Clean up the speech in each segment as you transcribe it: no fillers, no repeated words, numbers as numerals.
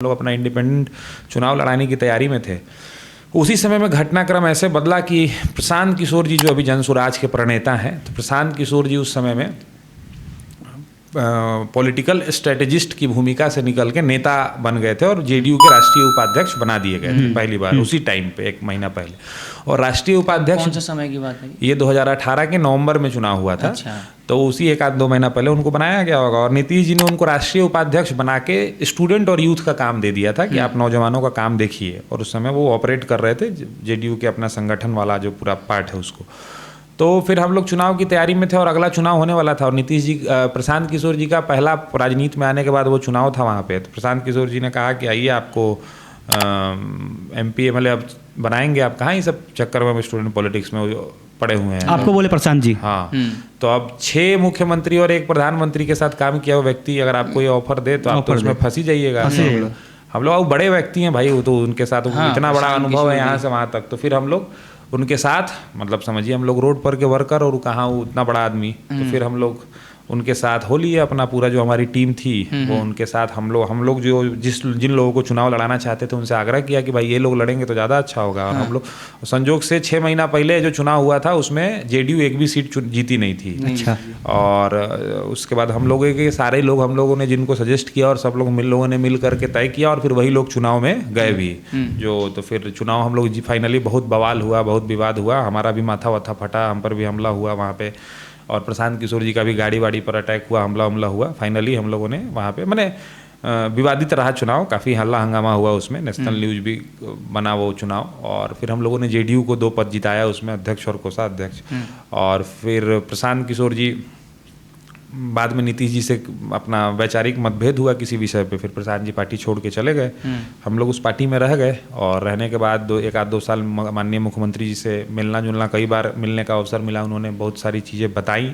लोग अपना इंडिपेंडेंट चुनाव लड़ाने की तैयारी में थे। उसी समय में घटनाक्रम ऐसे बदला कि प्रशांत किशोर जी जो अभी जनसुराज के प्रणेता हैं, तो प्रशांत किशोर जी उस समय में पॉलिटिकल स्ट्रेटेजिस्ट की भूमिका से निकल के नेता बन गए थे और जेडीयू के राष्ट्रीय उपाध्यक्ष बना दिए गए थे पहली बार उसी टाइम पे, 1 महीना पहले। और राष्ट्रीय उपाध्यक्ष कौन सा समय की बात है? ये 2018 के नवंबर में चुनाव हुआ था। अच्छा। तो उसी 1-2 महीना पहले उनको बनाया गया होगा और नीतीश जी ने उनको राष्ट्रीय उपाध्यक्ष बना के स्टूडेंट और यूथ का काम दे दिया था कि आप नौजवानों का काम देखिए। और उस समय वो ऑपरेट कर रहे थे जेडीयू के अपना संगठन वाला जो पूरा पार्ट है उसको। तो फिर हम लोग चुनाव की तैयारी में थे और अगला चुनाव होने वाला था और नीतीश जी प्रशांत किशोर जी का पहला राजनीति में आने के बाद वो चुनाव था वहाँ पे। तो प्रशांत किशोर जी ने कहा कि आइए आपको MP MLA अब बनाएंगे। आप कहाँ ही सब चक्कर में स्टूडेंट पॉलिटिक्स में पड़े हुए हैं। आपको बोले प्रशांत जी? हाँ। तो अब 6 मुख्यमंत्री और 1 प्रधानमंत्री के साथ काम किया हुआ व्यक्ति अगर आपको ये ऑफर दे तो आप तो उसमें फंस ही जाइएगा। हम लोग अब बड़े व्यक्ति हैं भाई, वो तो उनके साथ इतना बड़ा अनुभव है यहाँ से वहाँ तक। तो फिर हम लोग उनके साथ मतलब समझिए हम लोग रोड पर के वर्कर और कहाँ वो उतना बड़ा आदमी। तो फिर हम लोग उनके साथ हो लिए अपना पूरा जो हमारी टीम थी वो उनके साथ हम लोग जो जिन लोगों को चुनाव लड़ाना चाहते थे उनसे आग्रह किया कि भाई ये लोग लड़ेंगे तो ज़्यादा अच्छा होगा। और हम लोग संजोग से 6 महीना पहले जो चुनाव हुआ था उसमें जेडीयू एक भी सीट जीती नहीं थी। अच्छा। और उसके बाद हम लोगों के सारे लोग हम लोगों ने जिनको सजेस्ट किया और सब लोगों ने मिल करके तय किया और फिर वही लोग चुनाव में गए भी जो। तो फिर चुनाव हम लोग फाइनली बहुत बवाल हुआ, बहुत विवाद हुआ, हमारा भी माथा वाथा फटा, हम पर भी हमला हुआ वहाँ पे। और प्रशांत किशोर जी का भी गाड़ी वाड़ी पर अटैक हुआ, हमला हुआ। फाइनली हम लोगों ने वहाँ पे मैंने विवादित रहा चुनाव, काफ़ी हल्ला हंगामा हुआ उसमें, नेशनल न्यूज़ भी बना वो चुनाव। और फिर हम लोगों ने जेडीयू को 2 पद जिताया उसमें, अध्यक्ष और कोषाध्यक्ष। और फिर प्रशांत किशोर जी बाद में नीतीश जी से अपना वैचारिक मतभेद हुआ किसी विषय पे, फिर प्रशांत जी पार्टी छोड़ के चले गए। हम लोग उस पार्टी में रह गए और रहने के बाद 1-2 साल माननीय मुख्यमंत्री जी से मिलना जुलना, कई बार मिलने का अवसर मिला, उन्होंने बहुत सारी चीज़ें बताई।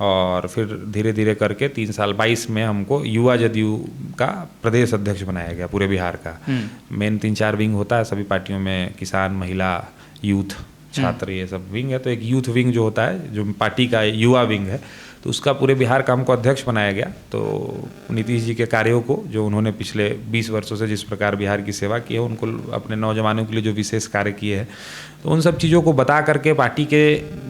और फिर धीरे धीरे करके 3 साल 22 में हमको युवा जदयू का प्रदेश अध्यक्ष बनाया गया पूरे बिहार का। मेन 3-4 विंग होता है सभी पार्टियों में, किसान, महिला, यूथ, छात्र, ये सब विंग है। तो एक यूथ विंग जो होता है जो पार्टी का युवा विंग है, तो उसका पूरे बिहार का हमको अध्यक्ष बनाया गया। तो नीतीश जी के कार्यों को जो उन्होंने पिछले 20 वर्षों से जिस प्रकार बिहार की सेवा की है, उनको अपने नौजवानों के लिए जो विशेष कार्य किए हैं, तो उन सब चीज़ों को बता करके पार्टी के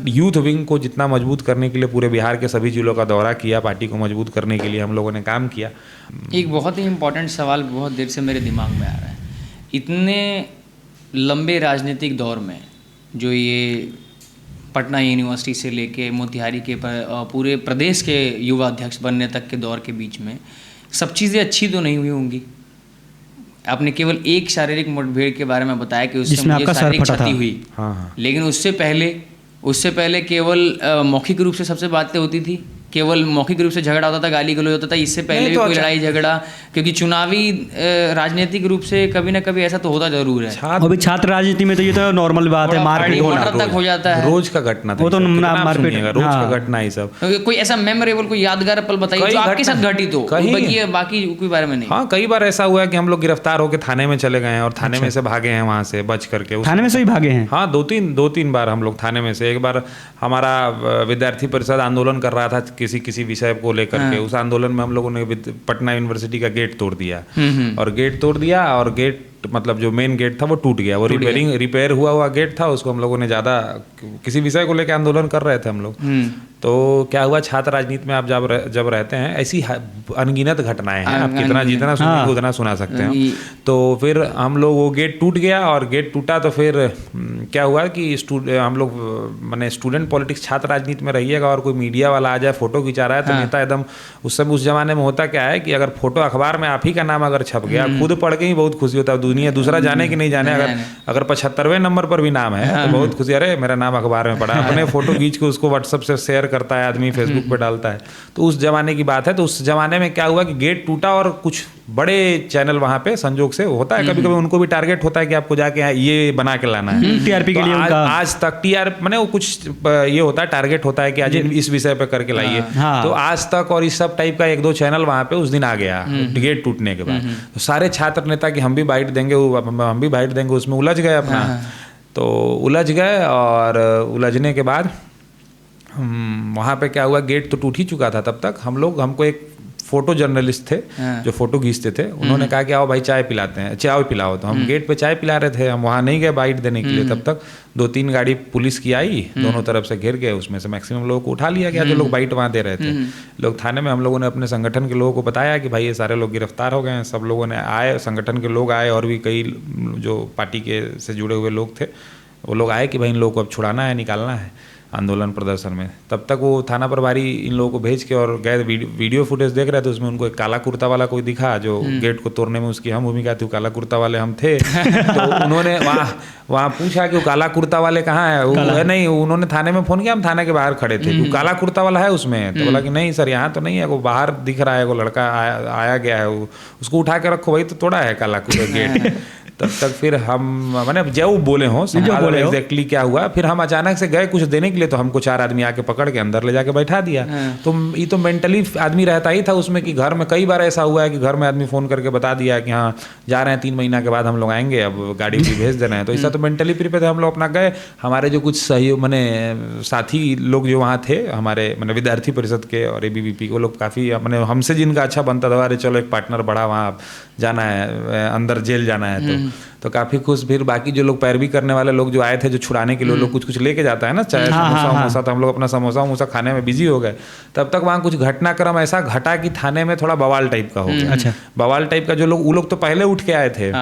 यूथ विंग को जितना मजबूत करने के लिए पूरे बिहार के सभी जिलों का दौरा किया, पार्टी को मजबूत करने के लिए हम लोगों ने काम किया। एक बहुत ही इम्पोर्टेंट सवाल बहुत देर से मेरे दिमाग में आ रहा है। इतने लंबे राजनीतिक दौर में जो ये पटना यूनिवर्सिटी से लेके मोतिहारी के पूरे प्रदेश के युवा अध्यक्ष बनने तक के दौर के बीच में सब चीज़ें अच्छी तो नहीं हुई होंगी। आपने केवल एक शारीरिक मुठभेड़ के बारे में बताया कि उससे मुझे शारीरिक क्षति हुई। हाँ। लेकिन उससे पहले केवल मौखिक रूप से सबसे बातें होती थी, केवल मौखिक रूप से झगड़ा होता था, गाली गलौज होता था। इससे पहले भी कोई लड़ाई झगड़ा, क्योंकि चुनावी राजनीतिक रूप से कभी ना कभी ऐसा तो होता जरूर है। अभी छात्र राजनीति में तो ये तो नॉर्मल बात है, मारपीट तक हो जाता है, रोज का घटना था वो तो मारपीट, रोज का घटना ही सब। कोई ऐसा मेमोरेबल कोई यादगार पल बताइए जो आपके साथ घटित हो, बाकी कोई बारे में नहीं। हाँ, कई बार ऐसा हुआ है कि हम लोग गिरफ्तार होकर थाने में चले गए हैं और थाने में से भागे हैं, वहाँ से बच करके। थाने में से ही भागे हैं? हाँ, 2-3 बार हम लोग थाने में से। एक बार हमारा विद्यार्थी परिषद आंदोलन कर रहा था किसी विषय को लेकर के, उस आंदोलन में हम लोगों ने पटना यूनिवर्सिटी का गेट तोड़ दिया। और गेट मतलब जो मेन गेट था वो टूट गया। वो रिपेयर हुआ गेट था, उसको हम लोगों ने ज़्यादा किसी विषय को लेकर आंदोलन कर रहे थे हम लोग। तो क्या हुआ, छात्र राजनीति में आप जब रहते हैं ऐसी अनगिनत घटनाएं हैं, आप कितना जितना सुनेंगे उतना सुना सकते हैं। तो फिर हम लोग वो गेट टूट गया और गेट टूटा तो फिर क्या हुआ कि हम लोग मैंने स्टूडेंट पॉलिटिक्स छात्र राजनीति में रहिएगा और कोई मीडिया वाला आ जाए फोटो खिंचा रहा है तो नेता एकदम उस जमाने में होता क्या है कि अगर फोटो अखबार में आप ही का नाम अगर छप गया, खुद पढ़ के ही बहुत खुशी होता है, दुनिया दूसरा जाने कि नहीं जाने। अगर 75वें नंबर पर भी नाम है तो बहुत खुशी, अरे मेरा नाम अखबार में पड़ा। अपने फोटो खींच के उसको व्हाट्सएप से शेयर करता है आदमी, फेसबुक पे डालता है। तो उस जमाने की बात है। तो उस जमाने में क्या हुआ कि गेट टूटा और कुछ बड़े चैनल वहाँ पे संजोग से होता है, कभी कभी उनको भी टारगेट होता है कि आपको जाके ये बना के लाना है टीआरपी के लिए। आज तक टीआर मैंने वो कुछ ये होता है, टारगेट होता है कि आज इस विषय पे करके लाइए। तो आज तक और इस सब टाइप का 1-2 चैनल वहाँ पे उस दिन आ गया गेट टूटने के बाद। तो सारे छात्र नेता कि हम भी बाइट देंगे उसमें उलझ गए अपना। तो उलझ गए और उलझने के बाद वहाँ पे क्या हुआ, गेट तो टूट ही चुका था तब तक। हमको एक फोटो जर्नलिस्ट थे जो फोटो खींचते थे, उन्होंने कहा कि आओ भाई चाय पिलाते हैं, चाय पिलाओ। तो हम गेट पे चाय पिला रहे थे, हम वहाँ नहीं गए बाइट देने के लिए। तब तक 2-3 गाड़ी पुलिस की आई, दोनों तरफ से घिर गए, उसमें से मैक्सिमम लोगों को उठा लिया गया जो लोग बाइट वहाँ दे रहे थे। लोग थाने में, हम लोगों ने अपने संगठन के लोगों को बताया कि भाई ये सारे लोग गिरफ्तार हो गए हैं। सब लोगों ने आए, संगठन के लोग आए और भी कई जो पार्टी के से जुड़े हुए लोग थे वो लोग आए कि भाई इन लोगों को अब छुड़ाना है, निकालना है आंदोलन प्रदर्शन में। तब तक वो थाना प्रभारी इन लोगों को भेज के और गए, वीडियो फुटेज देख रहे थे, उसमें उनको एक काला कुर्ता वाला कोई दिखा जो गेट को तोड़ने में उसकी हम भूमिका थी, काला कुर्ता वाले हम थे। तो उन्होंने वहाँ पूछा कि वो काला कुर्ता वाले कहाँ है, वो है नहीं। उन्होंने थाने में फ़ोन किया, हम थाने के बाहर खड़े थे, वो काला कुर्ता वाला है उसमें। तो बोला कि नहीं सर यहाँ तो नहीं है, वो बाहर दिख रहा है, वो लड़का आया गया है, उसको उठा के रखो, वही तो तोड़ा है काला कुर्ता गेट। तब तक फिर हम मैंने जो बोले हों एग्जैक्टली क्या हुआ, फिर हम अचानक से गए कुछ देने के लिए, तो हमको 4 आदमी आके पकड़ के अंदर ले जाके बैठा दिया। तो ये तो मेंटली आदमी रहता ही था उसमें कि घर में कई बार ऐसा हुआ है कि घर में आदमी फ़ोन करके बता दिया कि हाँ जा रहे हैं, 3 महीना के बाद हम लोग आएंगे, अब गाड़ी भी भेज दे रहे हैं। तो ऐसा तो मेंटली प्रिपेयर थे हम लोग। अपना गए, हमारे जो कुछ सहयोग मैंने साथी लोग जो वहाँ थे हमारे मैंने विद्यार्थी परिषद के और ABVP वो लोग काफ़ी मैंने हमसे जिनका अच्छा बनता था, अरे चलो एक पार्टनर बढ़ा, वहाँ जाना है, अंदर जेल जाना है, तो काफ़ी खुश। फिर बाकी जो लोग पैरवी करने वाले लोग जो आए थे जो छुड़ाने के लिए, लोग कुछ कुछ लेके जाता है ना, चाहे समोसा वमोसा, तो हम लोग अपना समोसा वमोसा खाने में बिजी हो गए। तब तक वहाँ कुछ घटनाक्रम ऐसा घटा कि थाने में थोड़ा बवाल टाइप का हो गया। अच्छा, बवाल टाइप का, जो लोग वो लोग तो पहले उठ के आए थे,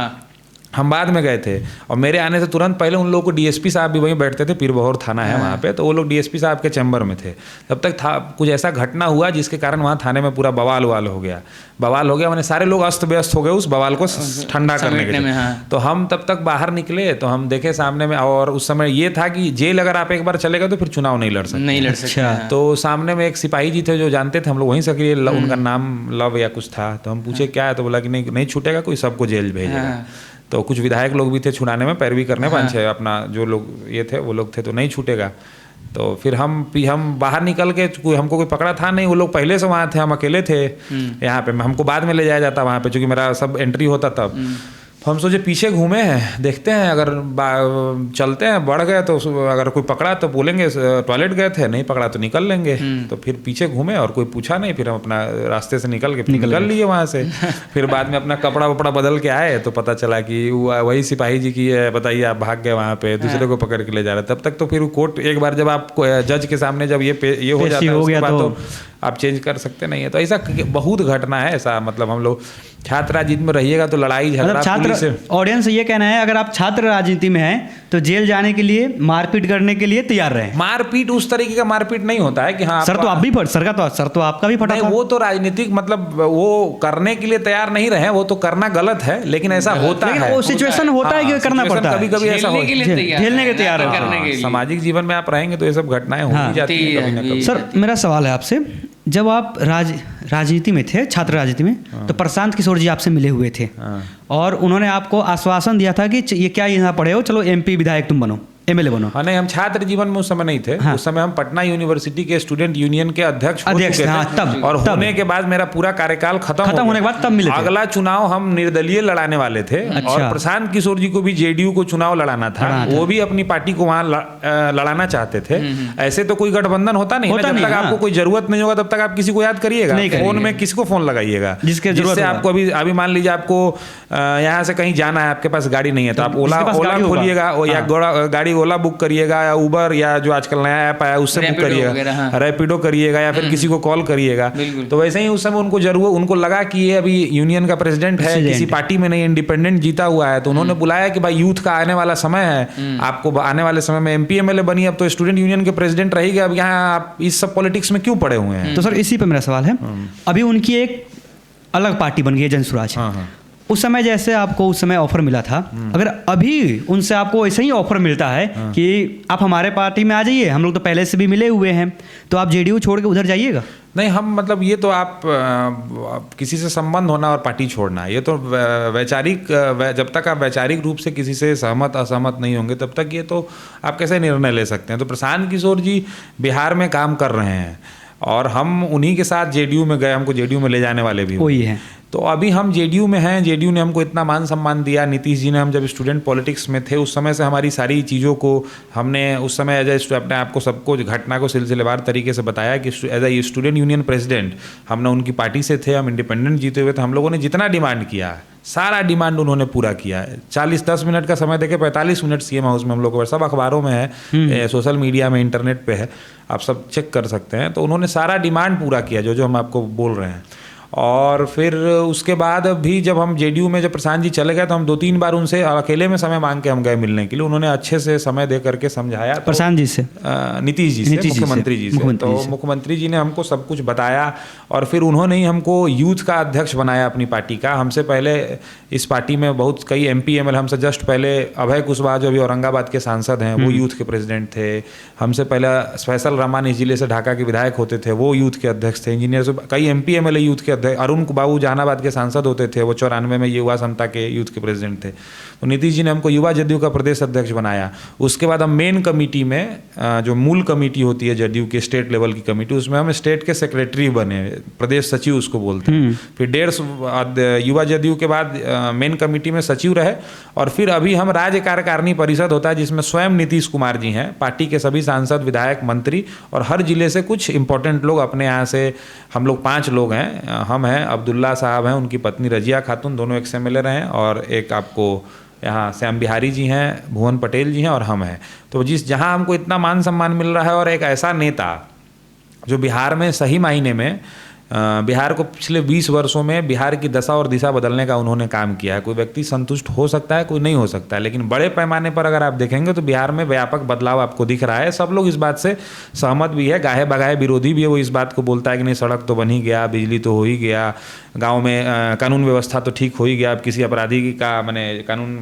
हम बाद में गए थे, और मेरे आने से तुरंत पहले उन लोगों को DSP साहब भी वहीं बैठते थे, पीरबहोर थाना है वहाँ पे, तो वो लोग DSP साहब के चैम्बर में थे। तब तक था कुछ ऐसा घटना हुआ जिसके कारण वहाँ थाने में पूरा बवाल हो गया। मैंने सारे लोग अस्त व्यस्त हो गए उस बवाल को ठंडा करने के लिए। तो हम तब तक बाहर निकले तो हम देखे सामने में, और उस समय ये था कि जेल अगर आप एक बार चले गए तो फिर चुनाव नहीं लड़ सकते। तो सामने में एक सिपाही जी थे जो जानते थे हम लोग, वहीं सक्रिय, उनका नाम लव या कुछ था। तो हम पूछे क्या है, तो बोला कि नहीं छूटेगा कोई, सबको जेल भेजेगा। तो कुछ विधायक लोग भी थे छुड़ाने में, पैरवी करने 5-6 अपना जो लोग ये थे वो लोग थे, तो नहीं छूटेगा। तो फिर हम बाहर निकल के, हमको कोई पकड़ा था नहीं, वो लोग पहले से वहाँ थे, हम अकेले थे यहाँ पे। हमको बाद में ले जाया जाता वहाँ पे, चूँकि मेरा सब एंट्री होता तब। हम सोचे पीछे घूमे हैं, देखते हैं अगर चलते हैं, बढ़ गए तो अगर कोई पकड़ा तो बोलेंगे टॉयलेट गए थे, नहीं पकड़ा तो निकल लेंगे। तो फिर पीछे घूमे और कोई पूछा नहीं, फिर हम अपना रास्ते से निकल लिए वहाँ से। फिर बाद में अपना कपड़ा वपड़ा बदल के आए तो पता चला कि वही सिपाही जी की है, बताइए आप भाग गए वहाँ पे, दूसरे को पकड़ के ले जा रहे। तब तक तो फिर कोर्ट एक बार जब आप जज के सामने जब ये हो जाता है, उसके बाद तो आप चेंज कर सकते नहीं है। तो ऐसा बहुत घटना है ऐसा, मतलब हम लोग छात्र राजनीति में रहिएगा तो लड़ाई झगड़ा, छात्र ऑडियंस ये कहना है अगर आप छात्र राजनीति में हैं तो जेल जाने के लिए, मारपीट करने के लिए तैयार रहें। मारपीट उस तरीके का मारपीट नहीं होता है कि हाँ सर तो आप भी सर तो आपका भी फटा था। वो तो राजनीतिक मतलब वो करने के लिए तैयार नहीं रहे, वो तो करना गलत है, लेकिन ऐसा होता है, वो सिचुएशन होता है कि करना पड़ता है, कभी-कभी ऐसा होता है, झेलने के तैयार है। सामाजिक जीवन में आप रहेंगे तो ये सब घटनाएं हो ही जाती है कभी ना कभी। सर मेरा सवाल है आपसे, जब आप राजनीति में थे, छात्र राजनीति में, तो प्रशांत किशोर जी आपसे मिले हुए थे और उन्होंने आपको आश्वासन दिया था कि ये क्या यहाँ पढ़े हो, चलो MP विधायक तुम बनो, MLA बनो। नहीं, हम छात्र जीवन में उस समय नहीं थे। उस समय हम पटना यूनिवर्सिटी के स्टूडेंट यूनियन के अध्यक्ष हो चुके थे। और होने के बाद मेरा पूरा कार्यकाल खत्म होने के बाद तब मिले। अगला चुनाव हम निर्दलीय लड़ाने वाले थे। और प्रशांत किशोर जी को भी JDU को चुनाव लड़ाना था, वो भी अपनी पार्टी को वहाँ लड़ाना चाहते थे। ऐसे तो कोई गठबंधन होता नहीं, जब तक आपको कोई जरूरत नहीं होगा तब तक आप किसी को याद करिएगा, फोन में किसको फोन लगाइएगा जिससे आपको अभी मान लीजिए आपको यहाँ से कहीं जाना है, आपके पास गाड़ी नहीं है तो आप ओला खोलिएगा या गाड़ी ओला बुक करिएगा, या उबर या जो आजकल नया ऐप आया उससे बुक करिएगा, रैपिडो करिएगा, या फिर किसी को कॉल करिएगा। तो वैसे ही उस समय उनको लगा कि ये अभी यूनियन का प्रेसिडेंट है, किसी पार्टी में नहीं, इंडिपेंडेंट जीता हुआ है, तो उन्होंने बुलाया कि भाई यूथ का आने वाला समय है, आपको आने वाले समय में MP MLA बनिए, अब तो स्टूडेंट यूनियन के प्रेसिडेंट रहेगा, अब यहाँ आप इस सब पॉलिटिक्स में क्यों पड़े हुए हैं। तो सर इसी पे मेरा सवाल है, अभी उनकी एक अलग पार्टी बन गई है जनसुराज। उस समय जैसे आपको उस समय ऑफर मिला था, अगर अभी उनसे आपको ऐसा ही ऑफर मिलता है कि आप हमारे पार्टी में आ जाइए, हम लोग तो पहले से भी मिले हुए हैं, तो आप JDU छोड़ के उधर जाइएगा? नहीं, हम मतलब ये तो आप किसी से संबंध होना और पार्टी छोड़ना, ये तो वैचारिक, जब तक आप वैचारिक रूप से किसी से सहमत असहमत नहीं होंगे तब तक ये तो आप कैसे निर्णय ले सकते हैं। तो प्रशांत किशोर जी बिहार में काम कर रहे हैं और हम उन्हीं के साथ JDU में गए, हमको JDU में ले जाने वाले भी वही है। तो अभी हम जेडीयू में हैं, जेडीयू ने हमको इतना मान सम्मान दिया, नीतीश जी ने, हम जब स्टूडेंट पॉलिटिक्स में थे उस समय से हमारी सारी चीज़ों को हमने उस समय एज अपने आप को सबको घटना को सिलसिलेवार तरीके से बताया कि as a student union president हमने उनकी पार्टी से थे, हम इंडिपेंडेंट जीते हुए थे, हम लोगों ने जितना डिमांड किया सारा डिमांड उन्होंने पूरा किया है। 10 मिनट का समय देके 45 मिनट सीएम हाउस में हम लोग, सब अखबारों में है, सोशल मीडिया में, इंटरनेट पे है, आप सब चेक कर सकते हैं। तो उन्होंने सारा डिमांड पूरा किया जो हम आपको बोल रहे हैं। और फिर उसके बाद भी जब हम जेडीयू में जब प्रशांत जी चले गए तो हम 2-3 बार उनसे अकेले में समय मांग के हम गए मिलने के लिए, उन्होंने अच्छे से समय दे करके समझाया। तो प्रशांत जी से, नीतीश जी से, मुख्यमंत्री जी से। तो मुख्यमंत्री जी ने हमको सब कुछ बताया और फिर उन्होंने ही हमको यूथ का अध्यक्ष बनाया अपनी पार्टी का। हमसे पहले इस पार्टी में बहुत कई MP ML, हमसे जस्ट पहले अभय कुशवाहा जो अभी औरंगाबाद के सांसद हैं वो यूथ के प्रेसिडेंट थे। हमसे पहले फैसल रहमान इस जिले से ढाका के विधायक होते थे, वो यूथ के अध्यक्ष थे। इंजीनियर से कई MP ML यूथ के अरुण बाबू जहानाबाद के सांसद होते थे, वो 94 में युवा समता के यूथ के प्रेसिडेंट थे। तो नीतीश जी ने हमको युवा जदयू का प्रदेश अध्यक्ष बनाया। उसके बाद हम मेन कमेटी में, जो मूल कमेटी होती है जदयू के स्टेट लेवल की कमेटी, उसमें हम स्टेट के सेक्रेटरी बने, प्रदेश सचिव उसको बोलते हैं। फिर 1.5 युवा जदयू के बाद मेन कमेटी में सचिव रहे। और फिर अभी हम राज्य कार्यकारिणी परिषद होता है जिसमें स्वयं नीतीश कुमार जी हैं, पार्टी के सभी सांसद, विधायक, मंत्री और हर जिले से कुछ इंपॉर्टेंट लोग अपने यहाँ से, हम लोग 5 लोग हैं, हम हैं, अब्दुल्ला साहब हैं, उनकी पत्नी रजिया खातून, दोनों एक्स MLA रहे हैं, और एक आपको यहाँ श्याम बिहारी जी हैं, भुवन पटेल जी हैं और हम हैं। तो जहाँ हमको इतना मान सम्मान मिल रहा है और एक ऐसा नेता जो बिहार में सही मायने में बिहार को पिछले 20 वर्षों में बिहार की दशा और दिशा बदलने का उन्होंने काम किया है। कोई व्यक्ति संतुष्ट हो सकता है, कोई नहीं हो सकता है, लेकिन बड़े पैमाने पर अगर आप देखेंगे तो बिहार में व्यापक बदलाव आपको दिख रहा है। सब लोग इस बात से सहमत भी है, गाहे बगाहे विरोधी भी है, वो इस बात को बोलता है कि नहीं सड़क तो बन ही गया, बिजली तो हो ही गया, गाँव में कानून व्यवस्था तो ठीक हो ही गया। अब किसी अपराधी का मैंने कानून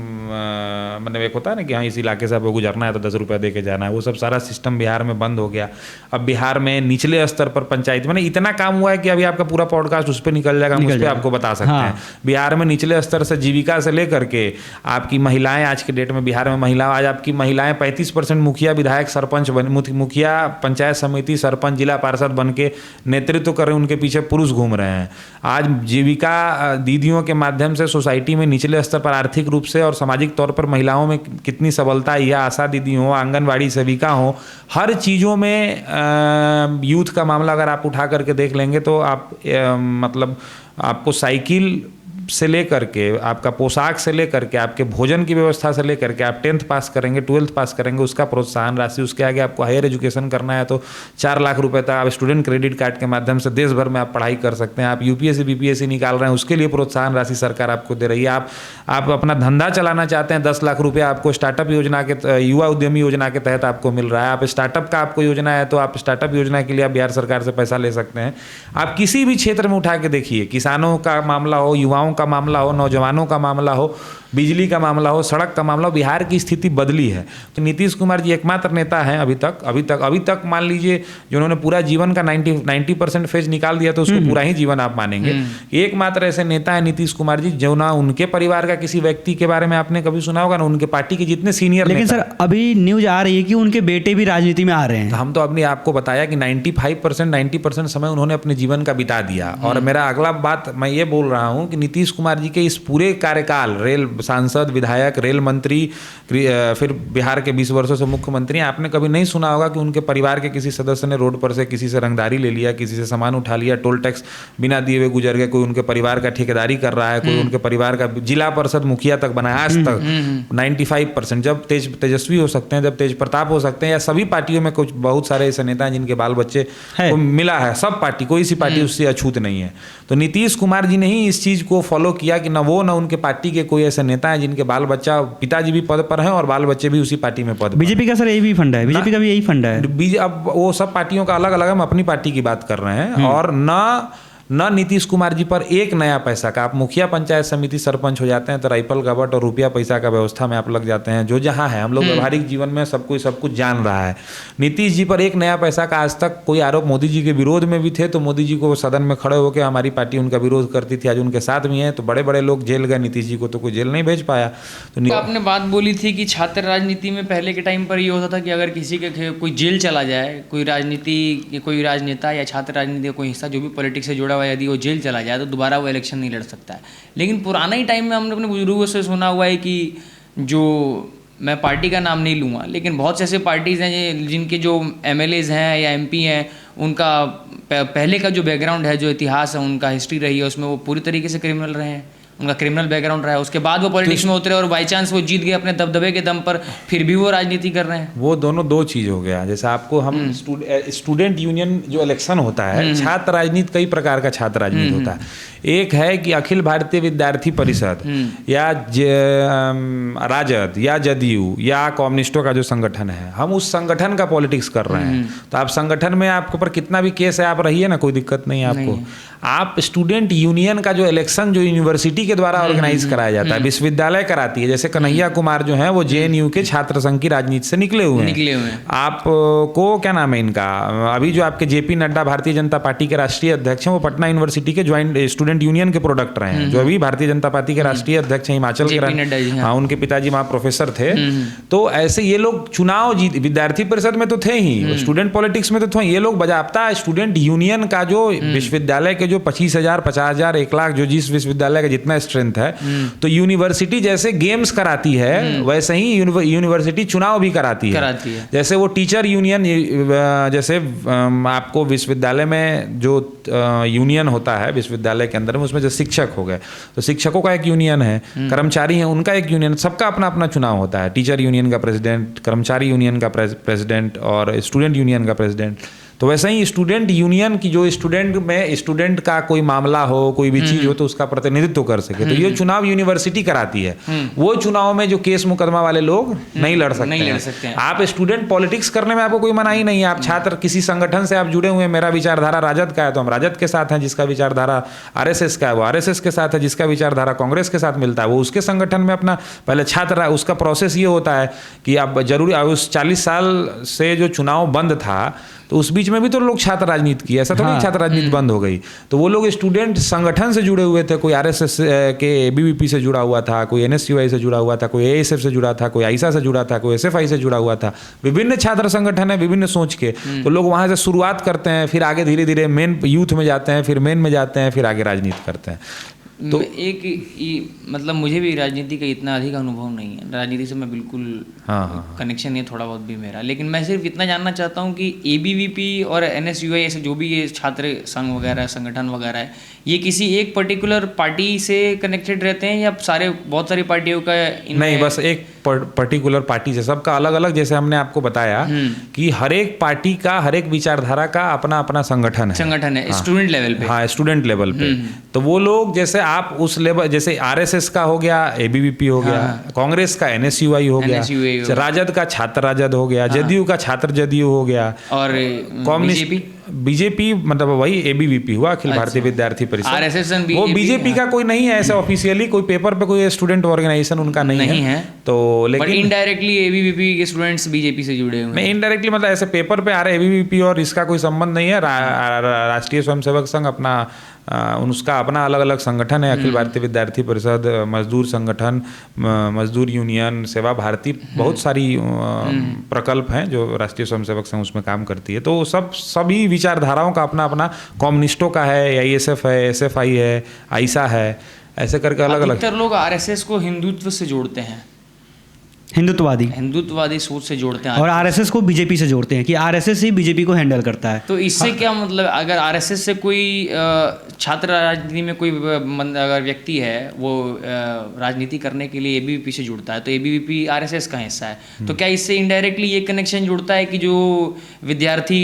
मतलब एक होता है ना कि हाँ इस इलाके से आपको गुजरना है तो 10 रुपये दे के जाना है, वो सब सारा सिस्टम बिहार में बंद हो गया। अब बिहार में निचले स्तर पर पंचायत मैंने इतना काम हुआ है कि अभी आपका पूरा पॉडकास्ट उस पर निकल जाएगा, हम उस पर आपको बता सकते हैं। बिहार में निचले स्तर से जीविका से लेकर के आपकी महिलाएं, आज के डेट में बिहार में महिला, आज आपकी महिलाएं 35% मुखिया, विधायक, सरपंच मुखिया, पंचायत समिति, सरपंच, जिला पार्षद बन के नेतृत्व कर रहे हैं, उनके पीछे पुरुष घूम रहे हैं। आज जीविका दीदियों के माध्यम से सोसाइटी में निचले स्तर पर आर्थिक रूप से और सामाजिक तौर पर महिलाओं में कितनी सबलता आई है। आशा दीदी हो, आंगनबाड़ी सेविका हो, हर चीज़ों में यूथ का मामला अगर आप उठा करके देख लेंगे तो आप मतलब आपको साइकिल से लेकर के, आपका पोशाक से लेकर के, आपके भोजन की व्यवस्था से लेकर के, आप 10th पास करेंगे, 12th पास करेंगे, उसका प्रोत्साहन राशि, उसके आगे आपको हायर एजुकेशन करना है तो 4 लाख रुपए तक आप स्टूडेंट क्रेडिट कार्ड के माध्यम से देश भर में आप पढ़ाई कर सकते हैं। आप UPSC BPSC निकाल रहे हैं, उसके लिए प्रोत्साहन राशि सरकार आपको दे रही है। आप अपना धंधा चलाना चाहते हैं, 10 लाख रुपये आपको स्टार्टअप योजना के, युवा उद्यमी योजना के तहत आपको मिल रहा है। आप स्टार्टअप का आपको योजना है तो आप स्टार्टअप योजना के लिए आप बिहार सरकार से पैसा ले सकते हैं। आप किसी भी क्षेत्र में उठा के देखिए, किसानों का मामला हो, युवाओं का मामला हो, नौजवानों का मामला हो, बिजली का मामला हो, सड़क का मामला हो, बिहार की स्थिति बदली है। तो नीतीश कुमार जी एकमात्र नेता हैं अभी तक मान लीजिए जो उन्होंने पूरा जीवन का 90% फेज निकाल दिया तो उसको पूरा ही जीवन आप मानेंगे। एकमात्र ऐसे नेता है नीतीश कुमार जी जो ना उनके परिवार का किसी व्यक्ति के बारे में आपने कभी सुना होगा, ना उनके पार्टी के जितने सीनियर। लेकिन सर अभी न्यूज आ रही है कि उनके बेटे भी राजनीति में आ रहे हैं। हम तो अपने आपको बताया कि 90% समय उन्होंने अपने जीवन का बिता दिया। और मेरा अगला बात मैं ये बोल रहा हूँ कि नीतीश कुमार जी के इस पूरे कार्यकाल, रेल सांसद, विधायक, रेल मंत्री, फिर बिहार के 20 वर्षों से मुख्यमंत्री, आपने कभी नहीं सुना होगा कि उनके परिवार के किसी सदस्य ने रोड पर से किसी से रंगदारी ले लिया, किसी से सामान उठा लिया, टोल टैक्स बिना दिए हुए गुजर गए, कोई उनके परिवार का ठेकेदारी कर रहा है, कोई उनके परिवार का जिला परिषद मुखिया तक बनाया आज तक। 95% जब तेजस्वी हो सकते हैं, जब तेज प्रताप हो सकते हैं, या सभी पार्टियों में कुछ बहुत सारे ऐसे नेता हैं जिनके बाल बच्चे को मिला है, सब पार्टी, कोई सी पार्टी उससे अछूत नहीं है। तो नीतीश कुमार जी ने ही इस चीज को फॉलो किया कि न वो न उनके पार्टी के कोई ऐसे नेता हैं जिनके बाल बच्चा, पिताजी भी पद पर हैं और बाल बच्चे भी उसी पार्टी में पद पर। बीजेपी का सर यही भी फंडा है, बीजेपी का भी यही फंडा है। अब वो सब पार्टियों का अलग अलग, हम अपनी पार्टी की बात कर रहे हैं। और न नीतीश कुमार जी पर एक नया पैसा का, आप मुखिया, पंचायत समिति, सरपंच हो जाते हैं तो राइफल गबट और रुपया पैसा का व्यवस्था में आप लग जाते हैं, जो जहां है हम लोग व्यवहारिक जीवन में सब कुछ जान रहा है। नीतीश जी पर एक नया पैसा का आज तक कोई आरोप, मोदी जी के विरोध में भी थे तो मोदी जी को सदन में खड़े होकर हमारी पार्टी उनका विरोध करती थी, आज उनके साथ भी हैं तो बड़े बड़े लोग जेल गए, नीतीश जी को तो कोई जेल नहीं भेज पाया। तो आपने बात बोली थी कि छात्र राजनीति में पहले के टाइम पर ये होता था कि अगर किसी के कोई जेल चला जाए, कोई राजनेता या छात्र राजनीति का कोई हिस्सा जो भी पॉलिटिक्स से जुड़ा हुआ है, यदि वो जेल चला जाए तो दोबारा वो इलेक्शन नहीं लड़ सकता है। लेकिन पुराना ही टाइम में हमने अपने बुजुर्गों से सुना हुआ है कि जो, मैं पार्टी का नाम नहीं लूँगा, लेकिन बहुत से ऐसे पार्टीज़ हैं जिनके जो MLAs हैं या MP हैं, उनका पहले का जो बैकग्राउंड है, जो इतिहास है, उनका हिस्ट्री रही है, उसमें वो पूरी तरीके से क्रिमिनल रहे हैं, उनका क्रिमिनल बैकग्राउंड रहा है। उसके बाद वो पॉलिटिक्स में उतरे और बाई चांस वो जीत गए अपने दबदबे के दम पर, फिर भी वो राजनीति कर रहे हैं। वो दोनों दो चीज़ हो गया। जैसे आपको हम स्टूडेंट यूनियन जो इलेक्शन होता है, छात्र राजनीति, कई प्रकार का छात्र राजनीति होता है। एक है कि अखिल भारतीय विद्यार्थी परिषद या राजद या जदयू या कम्युनिस्टों का जो संगठन है, हम उस संगठन का पॉलिटिक्स कर रहे हैं। तो आप संगठन में आपके ऊपर कितना भी केस है, आप रहिए ना, कोई दिक्कत नहीं है आपको। आप स्टूडेंट यूनियन का जो इलेक्शन जो यूनिवर्सिटी के द्वारा ऑर्गेनाइज कराया जाता है, विश्वविद्यालय कराती है। जैसे कन्हैया कुमार जो है वो JNU के छात्र संघ की राजनीति से निकले हुए हैं। आपको क्या नाम है इनका, अभी जो आपके JP नड्डा भारतीय जनता पार्टी के राष्ट्रीय अध्यक्ष हैं, वो पटना यूनिवर्सिटी के ज्वाइंट स्टूडेंट यूनियन के प्रोडक्ट रहे हैं। जो अभी भारतीय जनता पार्टी के राष्ट्रीय अध्यक्ष हैं हिमाचल के, हाँ, उनके पिताजी वहाँ प्रोफेसर थे। तो ऐसे ये लोग चुनाव जीत, विद्यार्थी परिषद में तो थे ही, स्टूडेंट पॉलिटिक्स में तो थे। ये लोग बजाबता स्टूडेंट यूनियन का जो विश्वविद्यालय के जो 25,000, 50,000, 1 लाख, जो जिस विश्वविद्यालय का जितना स्ट्रेंथ है, तो यूनिवर्सिटी जैसे गेम्स कराती है, वैसे ही यूनिवर्सिटी चुनाव भी कराती है। जैसे वो टीचर यूनियन, जैसे आपको विश्वविद्यालय में जो यूनियन होता है विश्वविद्यालय के अंदर में, उसमें जो शिक्षक हो गए, तो शिक्षकों का एक यूनियन है, कर्मचारी हैं उनका एक यूनियन, सबका अपना अपना चुनाव होता है। टीचर यूनियन का प्रेसिडेंट, कर्मचारी यूनियन का प्रेसिडेंट और स्टूडेंट यूनियन का प्रेसिडेंट। तो वैसे ही स्टूडेंट यूनियन की जो स्टूडेंट का कोई मामला हो, कोई भी चीज हो, तो उसका प्रतिनिधित्व कर सके, तो ये चुनाव यूनिवर्सिटी कराती है। वो चुनाव में जो केस मुकदमा वाले लोग नहीं लड़ सकते हैं। आप स्टूडेंट पॉलिटिक्स करने में आपको कोई मनाही नहीं है। आप छात्र किसी संगठन से आप जुड़े हुए हैं, मेरा विचारधारा राजद का है तो हम राजद के साथ हैं, जिसका विचारधारा RSS का है वो RSS के साथ है, जिसका विचारधारा कांग्रेस के साथ मिलता है वो उसके संगठन में अपना पहले छात्र। उसका प्रोसेस ये होता है कि अब जरूरी उस 40 साल से जो चुनाव बंद था, तो उस बीच में भी तो लोग छात्र राजनीति की, ऐसा तो नहीं छात्र राजनीति बंद हो गई। तो वो लोग स्टूडेंट संगठन से जुड़े हुए थे, कोई RSS के ABVP से जुड़ा हुआ था, कोई NSUI से जुड़ा हुआ था, कोई ASF से जुड़ा था, कोई AISA से जुड़ा था, कोई SFI से जुड़ा हुआ था। विभिन्न छात्र संगठन है, विभिन्न सोच के, तो लोग वहाँ से शुरुआत करते हैं, फिर आगे धीरे धीरे मेन यूथ में जाते हैं, फिर मेन में जाते हैं, फिर आगे राजनीति करते हैं। तो मतलब मुझे भी राजनीति का इतना अधिक अनुभव नहीं है, राजनीति से मैं बिल्कुल कनेक्शन नहीं है, थोड़ा बहुत भी मेरा। लेकिन मैं सिर्फ इतना जानना चाहता हूँ कि ABVP और NSUI ऐसे जो भी ये छात्र संघ वगैरह संगठन वगैरह है, ये किसी एक पर्टिकुलर पार्टी से कनेक्टेड रहते हैं या बहुत सारी पार्टियों का? नहीं, बस एक पर्टिकुलर पार्टी से, सबका अलग अलग। जैसे हमने आपको बताया कि हर एक पार्टी का, हर एक विचारधारा का अपना अपना संगठन है स्टूडेंट लेवल पे। हाँ, स्टूडेंट लेवल पे। तो वो लोग जैसे आप उस लेवल, जैसे RSS का हो गया, ABVP हो गया, कांग्रेस का NSUI हो गया, राजद का छात्र राजद हो गया, जदयू का छात्र जदयू हो गया, और बीजेपी मतलब वही ABVP हुआ, अखिल भारतीय विद्यार्थी परिषद। RSS वो BJP का कोई नहीं है ऐसे ऑफिशियली, कोई पेपर पे कोई स्टूडेंट ऑर्गेनाइजेशन उनका नहीं है। तो लेकिन इनडायरेक्टली ABVP के स्टूडेंट्स BJP से जुड़े हुए हैं। नहीं, इनडायरेक्टली मतलब ऐसे पेपर पे आ रहे ABVP और इसका कोई संबंध नहीं है। राष्ट्रीय स्वयंसेवक संघ अपना उसका अपना अलग अलग संगठन है, अखिल भारतीय विद्यार्थी परिषद, मजदूर संगठन, मजदूर यूनियन, सेवा भारती, बहुत सारी प्रकल्प हैं जो राष्ट्रीय स्वयंसेवक संघ उसमें काम करती है। तो सभी विचारधाराओं का अपना अपना, कम्युनिस्टों का है, AISF है, SFI है, AISA है, ऐसे करके अलग अलग। अधिकतर लोग RSS को हिंदुत्व से जोड़ते हैं, हिंदुत्ववादी सोच से जोड़ते हैं, और RSS को BJP से जोड़ते हैं कि RSS ही BJP को हैंडल करता है। तो इससे क्या मतलब, अगर RSS से कोई छात्र राजनीति में कोई अगर व्यक्ति है वो राजनीति करने के लिए ABVP से जुड़ता है, तो ABVP RSS का हिस्सा है, तो क्या इससे इनडायरेक्टली ये कनेक्शन जुड़ता है कि जो विद्यार्थी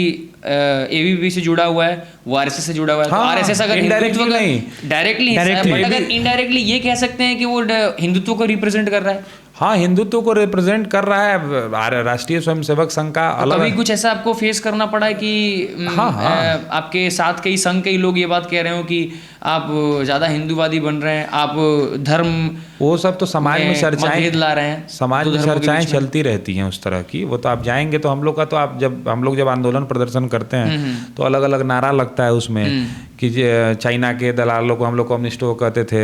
ABVP से जुड़ा हुआ है वो RSS से जुड़ा हुआ है? हाँ, तो RSS अगर इनडायरेक्टली नहीं, डायरेक्टली, बट अगर इनडायरेक्टली ये कह सकते हैं कि वो हिंदुत्व को रिप्रेजेंट कर रहा है। हाँ, हिंदुत्व को रिप्रेजेंट कर रहा है राष्ट्रीय स्वयंसेवक संघ का। अलग कभी कुछ ऐसा आपको फेस करना पड़ा है कि आपके साथ कई संघ कई लोग ये बात कह रहे हो कि आप ज़्यादा हिंदूवादी बन रहे हैं, आप धर्म, वो सब तो समाज में चर्चाएं ला रहे हैं, समाज में चर्चाएं चलती रहती हैं उस तरह की। वो तो आप जाएंगे तो हम लोग का, तो आप हम लोग जब आंदोलन प्रदर्शन करते हैं तो अलग अलग नारा लगता है उसमें कि चाइना के दलालों को हम लोग कम्युनिस्टों को कहते थे,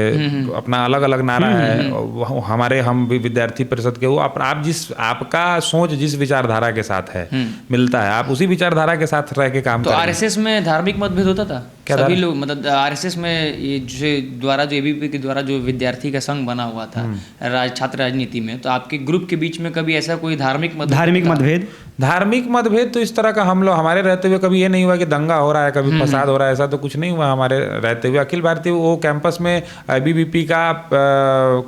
अपना अलग अलग नारा है हमारे। हम भी विद्यार्थी परिषद के, वो आप आपका सोच जिस विचारधारा के साथ है मिलता है, आप उसी विचारधारा के साथ रह के काम तो RSS में धार्मिक मतभेद होता था सभी लोग मतलब आरएसएस में ये जो एबीवीपी के द्वारा जो विद्यार्थी का संघ बना हुआ था छात्र राजनीति में, तो आपके ग्रुप के बीच में कभी ऐसा कोई धार्मिक मतभेद तो इस तरह का हम लोग हमारे रहते हुए कभी ये नहीं हुआ कि दंगा हो रहा है, कभी फसाद हो रहा है, ऐसा तो कुछ नहीं हुआ हमारे रहते हुए। अखिल भारतीय वो कैंपस में एबीवीपी का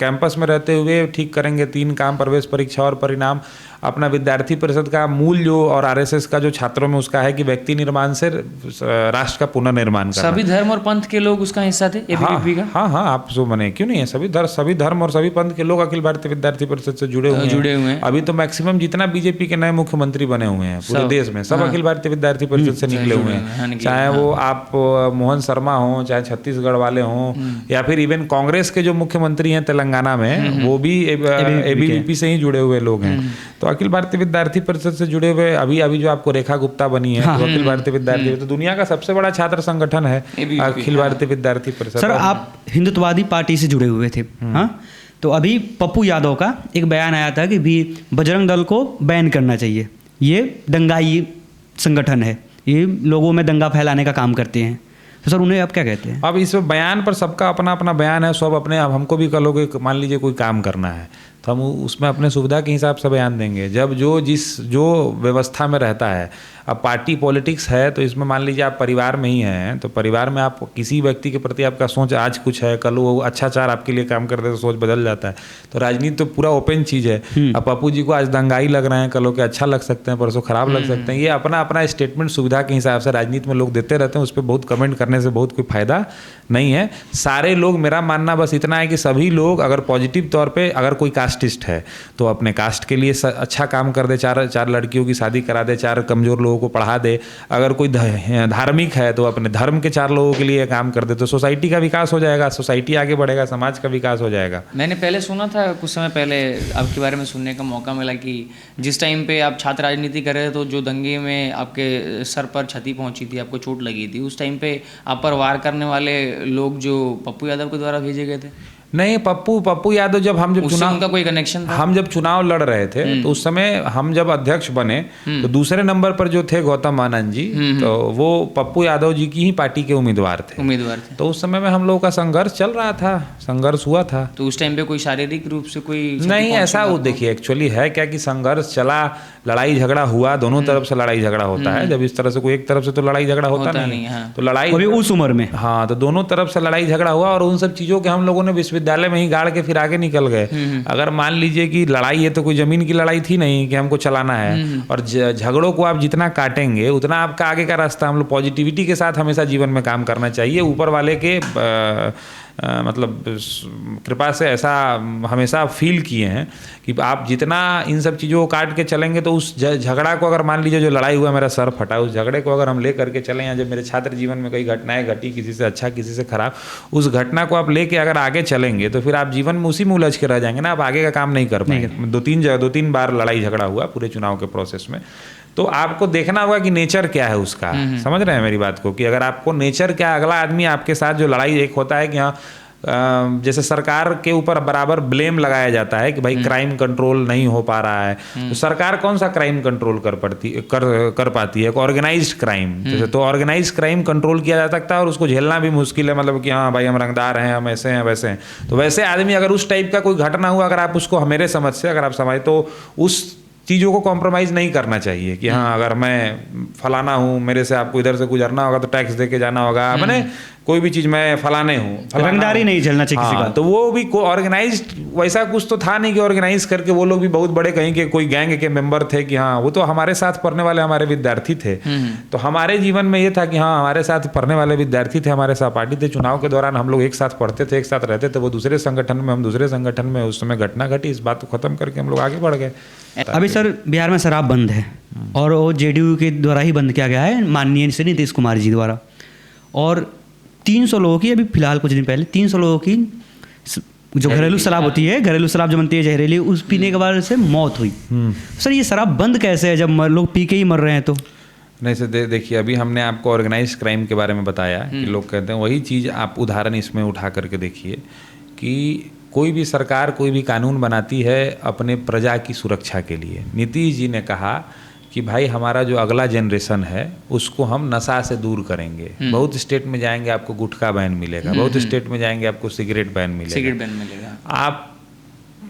कैंपस में रहते हुए ठीक करेंगे 3 काम, प्रवेश परीक्षा और परिणाम। अपना विद्यार्थी परिषद का मूल जो और आरएसएस का जो छात्रों में उसका है कि व्यक्ति निर्माण से राष्ट्र का पुनर्निर्माण करना। सभी धर्म और पंथ के लोग उसका हिस्सा थे एबीवीपी का। हाँ, आप जो बने क्यों नहीं है, सभी धर्म और सभी पंथ के लोग अखिल भारतीय विद्यार्थी परिषद से जुड़े हुए हैं। अभी तो मैक्सिमम जितना बीजेपी के नए मुख्यमंत्री बने हुए हैं पूरे देश में, सब अखिल भारतीय विद्यार्थी परिषद से निकले हुए हैं। चाहे वो आप मोहन शर्मा हो, चाहे छत्तीसगढ़ वाले हों, या फिर इवन कांग्रेस के जो मुख्यमंत्री हैं तेलंगाना में, वो भी एबीवीपी से ही जुड़े हुए लोग हैं। तो अखिल भारतीय विद्यार्थी परिषद से जुड़े हुए अभी जो आपको रेखा गुप्ता बनी है, तो अखिल भारतीय विद्यार्थी, तो दुनिया का सबसे बड़ा छात्र संगठन है अखिल भारतीय विद्यार्थी परिषद। सर, आप हिंदुत्ववादी पार्टी से जुड़े हुए थे, हाँ? तो अभी पप्पू यादव का एक बयान आया था कि भी बजरंग दल को बैन करना चाहिए, ये दंगाई संगठन है, ये लोगों में दंगा फैलाने का काम करते हैं। तो सर उन्हें आप क्या कहते हैं? अब इस बयान पर सबका अपना अपना बयान है, सब अपने। अब हमको भी कल लोग मान लीजिए कोई काम करना है तो हम उसमें अपने सुविधा के हिसाब से बयान देंगे, जब जो व्यवस्था में रहता है। अब पार्टी पॉलिटिक्स है तो इसमें मान लीजिए आप परिवार में ही हैं, तो परिवार में आप किसी व्यक्ति के प्रति आपका सोच आज कुछ है, कल वो अच्छा आपके लिए काम करते तो सोच बदल जाता है। तो राजनीति तो पूरा ओपन चीज़ है। अब पप्पू जी को आज दंगाई लग रहे हैं, कल के अच्छा लग सकते हैं, परसों खराब लग सकते हैं। ये अपना अपना स्टेटमेंट सुविधा के हिसाब से राजनीति में लोग देते रहते हैं, उस पर बहुत कमेंट करने से बहुत कोई फायदा नहीं है। सारे लोग, मेरा मानना बस इतना है कि सभी लोग अगर पॉजिटिव तौर पर, अगर कोई कास्टिस्ट है तो अपने कास्ट के लिए अच्छा काम कर दे, 4 लड़कियों की शादी करा दे, 4 कमजोर लोगों को पढ़ा दे। अगर कोई धार्मिक है तो अपने धर्म के 4 लोगों के लिए काम कर दे, तो सोसाइटी का विकास हो जाएगा, सोसाइटी आगे बढ़ेगा, समाज का विकास हो जाएगा। मैंने पहले सुना था, कुछ समय पहले आपके बारे में सुनने का मौका मिला कि जिस टाइम पे आप छात्र राजनीति कर रहे थे तो जो दंगे में आपके सर पर क्षति पहुंची थी, आपको चोट लगी थी, उस टाइम पे आप पर वार करने वाले लोग जो पप्पू यादव के द्वारा भेजे गए थे? नहीं, पप्पू यादव जब चुनाव, उनका कोई कनेक्शन था? हम जब चुनाव लड़ रहे थे तो उस समय हम जब अध्यक्ष बने तो दूसरे नंबर पर जो थे गौतम आनंद जी, तो वो पप्पू यादव जी की ही पार्टी के उम्मीदवार थे। तो उस समय में हम लोगों का संघर्ष चल रहा था, संघर्ष हुआ था। तो उस टाइम पे कोई शारीरिक रूप से कोई नहीं, ऐसा वो देखिए एक्चुअली है क्या कि संघर्ष चला, लड़ाई झगड़ा हुआ, दोनों तरफ से लड़ाई झगड़ा होता है। जब इस तरह से कोई एक तरफ से तो लड़ाई झगड़ा होता नहीं, तो लड़ाई उस उम्र में, हाँ, तो दोनों तरफ से लड़ाई झगड़ा हुआ और उन सब चीजों के हम लोगों ने विश्वविद्यालय में ही गाड़ के फिर आगे निकल गए। अगर मान लीजिए कि लड़ाई है तो कोई जमीन की लड़ाई थी नहीं कि हमको चलाना है, और झगड़ों को आप जितना काटेंगे उतना आपका आगे का रास्ता। हम लोग पॉजिटिविटी के साथ हमेशा जीवन में काम करना चाहिए। ऊपर वाले के मतलब कृपा से ऐसा हमेशा फील किए हैं कि आप जितना इन सब चीज़ों को काट के चलेंगे तो उस झगड़ा को, अगर मान लीजिए जो लड़ाई हुआ, मेरा सर फटा, उस झगड़े को अगर हम ले करके चलें, या जब मेरे छात्र जीवन में कई घटनाएं घटी, किसी से अच्छा किसी से खराब, उस घटना को आप लेके अगर आगे चलेंगे तो फिर आप जीवन में उसी में उलझ के रह जाएंगे ना, आप आगे का काम नहीं कर पाएंगे। 2-3 बार लड़ाई झगड़ा हुआ पूरे चुनाव के प्रोसेस में। तो आपको देखना होगा कि नेचर क्या है उसका, समझ रहे हैं मेरी बात को, कि अगर आपको नेचर क्या, अगला आदमी आपके साथ जो लड़ाई, एक होता है कि हाँ जैसे सरकार के ऊपर बराबर ब्लेम लगाया जाता है कि भाई क्राइम कंट्रोल नहीं हो पा रहा है, तो सरकार कौन सा क्राइम कंट्रोल कर पाती है? Organised crime. जैसे तो ऑर्गेनाइज्ड क्राइम कंट्रोल किया जा सकता है और उसको झेलना भी मुश्किल है, मतलब कि हाँ भाई हम रंगदार हैं, हम ऐसे हैं वैसे हैं। तो वैसे आदमी अगर उस टाइप का कोई घटना हुआ, अगर आप उसको मेरे समझ से अगर आप समझ, तो उस चीज़ों को कॉम्प्रोमाइज़ नहीं करना चाहिए कि हाँ अगर मैं फलाना हूँ, मेरे से आपको इधर से गुजरना होगा तो टैक्स दे के जाना होगा, मैंने कोई भी चीज़ मैं फलाने हूँ, रंगदारी नहीं झेलना चाहिए किसी का। तो वो भी ऑर्गेनाइज्ड वैसा कुछ तो था नहीं कि ऑर्गेनाइज करके वो लोग भी बहुत बड़े कहीं के कोई गैंग के मेंबर थे कि हाँ, वो तो हमारे साथ पढ़ने वाले हमारे विद्यार्थी थे। तो हमारे जीवन में ये था कि हाँ हमारे साथ पढ़ने वाले विद्यार्थी थे, हमारे सहपाठी थे। चुनाव के दौरान हम लोग एक साथ पढ़ते थे, एक साथ रहते थे। वो दूसरे संगठन में, हम दूसरे संगठन में। उस समय घटना घटी, इस बात को खत्म करके हम लोग आगे बढ़ गए। अभी सर बिहार में शराब बंद है और वो जेडीयू के द्वारा ही बंद किया गया है, माननीय श्री नीतीश कुमार जी द्वारा। और 300 लोगों की, अभी फिलहाल कुछ दिन पहले 300 लोगों की जो घरेलू शराब होती है, घरेलू शराब जो बनती है जहरीली, उस पीने के बाद से मौत हुई। सर ये शराब बंद कैसे है जब लोग पी के ही मर रहे हैं? तो नहीं सर, देखिए अभी हमने आपको ऑर्गेनाइज्ड क्राइम के बारे में बताया कि लोग कहते हैं, वही चीज़ आप उदाहरण इसमें उठा करके देखिए कि कोई भी सरकार कोई भी कानून बनाती है अपने प्रजा की सुरक्षा के लिए। नीतीश जी ने कहा कि भाई हमारा जो अगला जनरेशन है उसको हम नशा से दूर करेंगे। बहुत स्टेट में जाएंगे आपको गुटखा बैन मिलेगा, बहुत स्टेट में जाएंगे आपको सिगरेट बैन मिलेगा। आप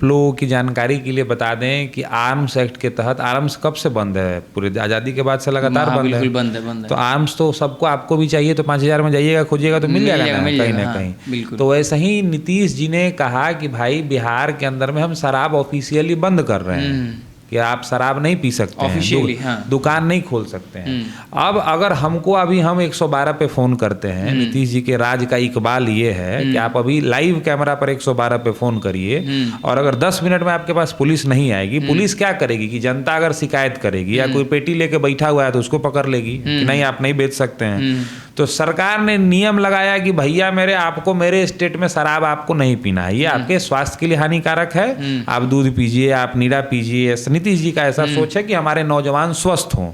लोगों की जानकारी के लिए बता दें कि आर्म्स एक्ट के तहत, आर्म्स कब से बंद है? पूरे आज़ादी के बाद से लगातार बंद है। तो आर्म्स तो सबको, आपको भी चाहिए तो 5000 में जाइएगा खोजिएगा तो मिल जाएगा ना कहीं ना कहीं। तो वैसे ही नीतीश जी ने कहा कि भाई बिहार के अंदर में हम शराब ऑफिशियली बंद कर रहे हैं कि आप शराब नहीं पी सकते हैं, दुकान नहीं खोल सकते हैं। अब अगर हमको अभी हम 112 पे फ़ोन करते हैं, नीतीश जी के राज का इकबाल ये है कि आप अभी लाइव कैमरा पर 112 पे फ़ोन करिए और अगर 10 मिनट में आपके पास पुलिस नहीं आएगी, पुलिस क्या करेगी कि जनता अगर शिकायत करेगी या कोई पेटी लेके बैठा हुआ है तो उसको पकड़ लेगी कि नहीं आप नहीं बेच सकते हैं। तो सरकार ने नियम लगाया कि भैया आपको मेरे स्टेट में शराब आपको नहीं पीना है, ये आपके स्वास्थ्य के लिए हानिकारक है, आप दूध पीजिए, आप नीरा पीजिए। नीतीश जी का ऐसा सोच है कि हमारे नौजवान स्वस्थ हों।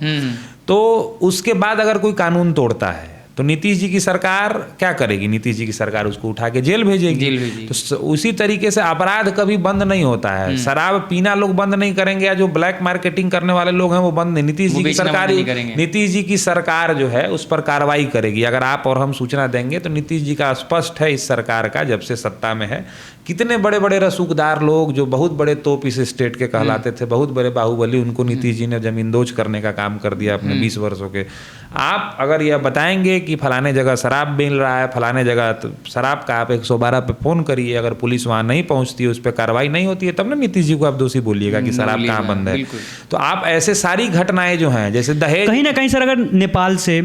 तो उसके बाद अगर कोई कानून तोड़ता है तो नीतीश जी की सरकार क्या करेगी? नीतीश जी की सरकार उसको उठा के जेल भेजेगी। तो उसी तरीके से अपराध कभी बंद नहीं होता है। शराब पीना लोग बंद नहीं करेंगे या जो ब्लैक मार्केटिंग करने वाले लोग हैं वो बंद नहीं। नीतीश जी की सरकार जो है उस पर कार्रवाई करेगी। अगर आप और हम सूचना देंगे तो नीतीश जी का स्पष्ट है इस सरकार का, जब से सत्ता में है, कितने बड़े बड़े रसूखदार लोग जो बहुत बड़े तोप इस स्टेट के कहलाते थे, बहुत बड़े बाहुबली, उनको नीतीश जी ने जमींदोज करने का काम कर दिया अपने 20 वर्षों के। आप अगर यह बताएंगे कि फलाने जगह शराब मिल रहा है, फलाने जगह तो शराब का, आप 112 पे फ़ोन करिए, अगर पुलिस वहाँ नहीं पहुँचती है, उस पर कार्रवाई नहीं होती है, तब ना नीतीश जी को आप दोषी बोलिएगा कि शराब कहाँ बंद है। तो आप ऐसे सारी घटनाएं जो हैं, जैसे दहेज, कहीं ना कहीं सर अगर नेपाल से,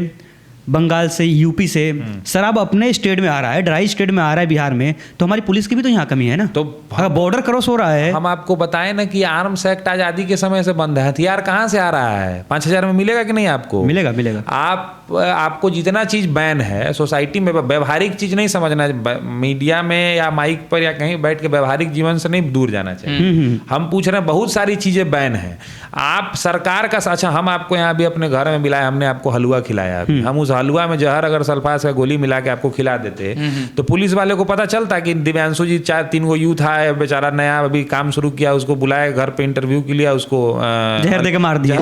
बंगाल से, यूपी से शराब अपने स्टेट में आ रहा है, ड्राई स्टेट में आ रहा है बिहार में, तो हमारी पुलिस की भी तो यहाँ कमी है ना। तो अगर बॉर्डर क्रॉस हो रहा है, हम आपको बताएं ना कि आर्म्स एक्ट आज़ादी के समय से बंद है। हथियार कहाँ से आ रहा है? 5000 में मिलेगा कि नहीं आपको? मिलेगा। आपको जितना चीज़ बैन है सोसाइटी में, व्यवहारिक चीज़ नहीं समझना, मीडिया में या माइक पर या कहीं बैठ के व्यवहारिक जीवन से नहीं दूर जाना चाहिए। हम पूछ रहे हैं, बहुत सारी चीज़ें बैन हैं। आप सरकार का, अच्छा हम आपको यहाँ भी अपने घर में मिलाया, हमने आपको हलवा खिलाया, हम उस हलवा में जहर अगर सल्फास का गोली मिला के आपको खिला देते तो पुलिस वाले को पता चलता कि दिव्यांशु जी 4-3 गो यूथ है, बेचारा नया अभी काम शुरू किया, उसको बुलाया घर पे इंटरव्यू के लिए, उसको जहर देके मार दिया।